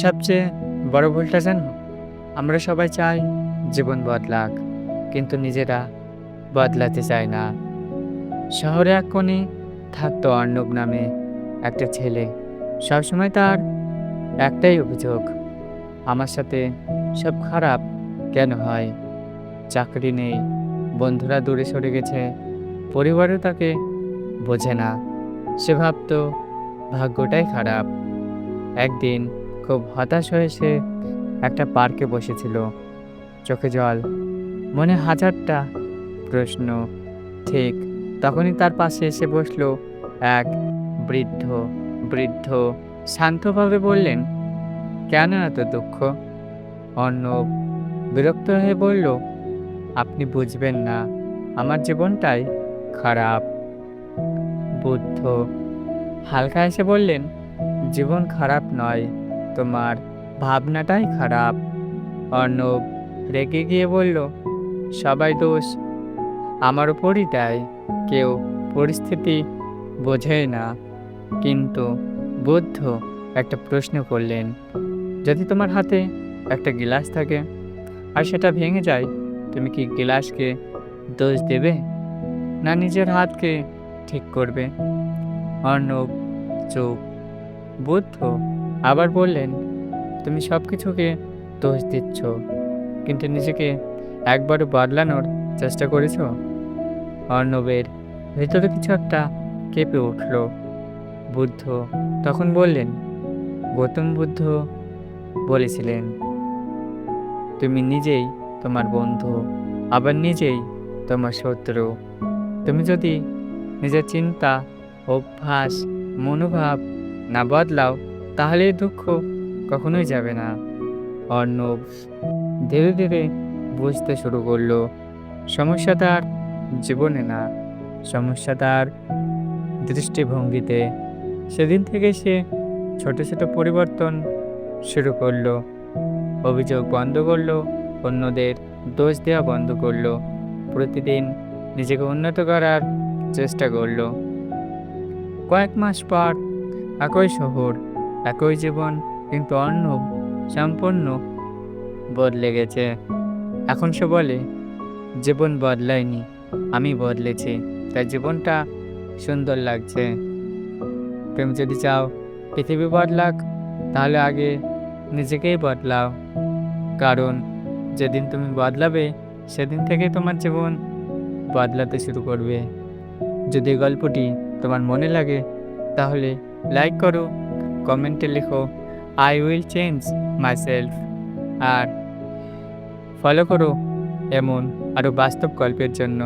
সবচেয়ে বড় ভুলটা জানো? আমরা সবাই চাই জীবন বদলাক, কিন্তু নিজেরা বদলাতে চাই না। শহরে এক কোণে থাকতো অর্ণব নামে একটা ছেলে। সবসময় তার একটাই অভিযোগ, আমার সাথে সব খারাপ কেন হয়? চাকরি নেই, বন্ধুরা দূরে সরে গেছে, পরিবারও তাকে বোঝে না। সে ভাবতো ভাগ্যটাই খারাপ। একদিন খুব হতাশ হয়ে সে একটা পার্কে বসেছিল, চোখে জল, মনে হাজারটা প্রশ্ন। ঠিক তখনই তার পাশে এসে বসলো এক বৃদ্ধ বৃদ্ধ শান্তভাবে বললেন, কেন এত দুঃখ? অর্ণব বিরক্ত হয়ে বলল, আপনি বুঝবেন না, আমার জীবনটাই খারাপ। বুদ্ধ হালকা এসে বললেন, জীবন খারাপ নয়, তোমার ভাবনাটাই খারাপ। অর্ণব রেগে গিয়ে বলল, সবাই দোষ আমার উপরই দেয়, কেউ পরিস্থিতি বোঝেই না। কিন্তু বুদ্ধ একটা প্রশ্ন করলেন, যদি তোমার হাতে একটা গ্লাস থাকে আর সেটা ভেঙে যায়, তুমি কি গ্লাসকে দোষ দেবে, না নিজের হাতকে ঠিক করবে? অর্ণব চুপ। বুদ্ধ আবার বললেন, তুমি সবকিছুকে দোষ দিচ্ছ, কিন্তু নিজেকে একবারও বদলানোর চেষ্টা করেছো? অর্ণবের ভেতরে কিছু একটা কেঁপে উঠল। বুদ্ধ তখন বললেন, গৌতম বুদ্ধ বলেছিলেন, তুমি নিজেই তোমার বন্ধু, আবার নিজেই তোমার শত্রু। তুমি যদি নিজের চিন্তা, অভ্যাস, মনোভাব না বদলাও, তাহলে এই দুঃখ কখনোই যাবে না। অর্ণব ধীরে ধীরে বুঝতে শুরু করলো, সমস্যা তার জীবনে না, সমস্যা তার দৃষ্টিভঙ্গিতে। সেদিন থেকে সে ছোট ছোট পরিবর্তন শুরু করলো, অভিযোগ বন্ধ করলো, অন্যদের দোষ দেওয়া বন্ধ করলো, প্রতিদিন নিজেকে উন্নত করার চেষ্টা করলো। কয়েক মাস পর একই শহর, একই জীবন, কিন্তু অর্ণব সম্পূর্ণ বদলে গেছে। এখন সে বলে, জীবন বদলায়নি, আমি বদলেছি, তাই জীবনটা সুন্দর লাগছে। তুমি যদি চাও পৃথিবী বদলাক, তাহলে আগে নিজেকেই বদলাও। কারণ যেদিন তুমি বদলাবে, সেদিন থেকে তোমার জীবন বদলাতে শুরু করবে। যদি এই গল্পটি তোমার মনে লাগে, তাহলে লাইক করো, কমেন্টে লিখো, আই উইল চেঞ্জ মাইসেলফ, আর ফলো করো এমন আরও বাস্তব গল্পের জন্য।